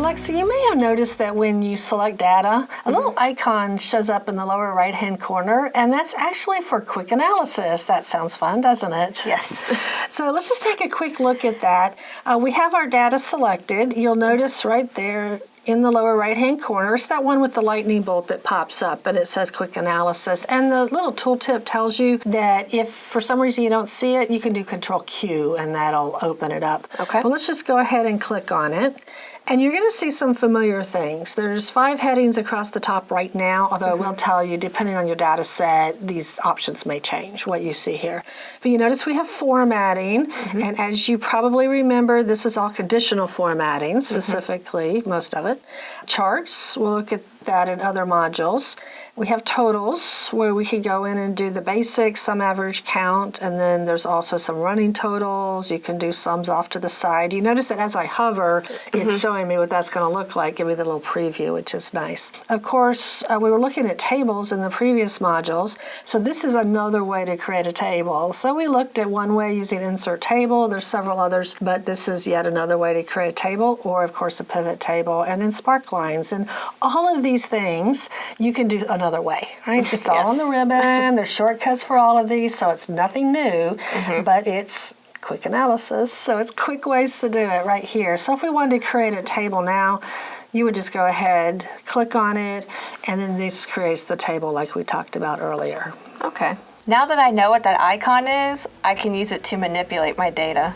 Alexa, you may have noticed that when you select data, a little icon shows up in the lower right-hand corner, and that's actually for quick analysis. That sounds fun, doesn't it? Yes. So let's just take a quick look at that. We have our data selected. You'll notice right there in the lower right-hand corner, it's that one with the lightning bolt that pops up, and it says quick analysis. And the little tooltip tells you that if for some reason you don't see it, you can do Control Q, and that'll open it up. Okay. Well, let's just go ahead and click on it. And you're going to see some familiar things. There's 5 headings across the top right now, although I will tell you, depending on your data set, these options may change, what you see here. But you notice we have formatting, and as you probably remember, this is all conditional formatting, specifically, most of it. Charts, we'll look at that in other modules. We have totals, where we can go in and do the basics, sum, average, count, and then there's also some running totals. You can do sums off to the side. You notice that as I hover, it's showing me what that's going to look like, give me the little preview, which is nice. Of course, we were looking at tables in the previous modules, so this is another way to create a table. So we looked at one way using insert table. There's several others, but this is yet another way to create a table, or of course a pivot table, and then spark lines. And all of these things you can do another way, right? It's all on the ribbon. There's shortcuts for all of these, so it's nothing new, but it's quick analysis, so it's quick ways to do it right here. So if we wanted to create a table now, you would just go ahead, click on it, and then this creates the table like we talked about earlier. Okay. Now that I know what that icon is, I can use it to manipulate my data.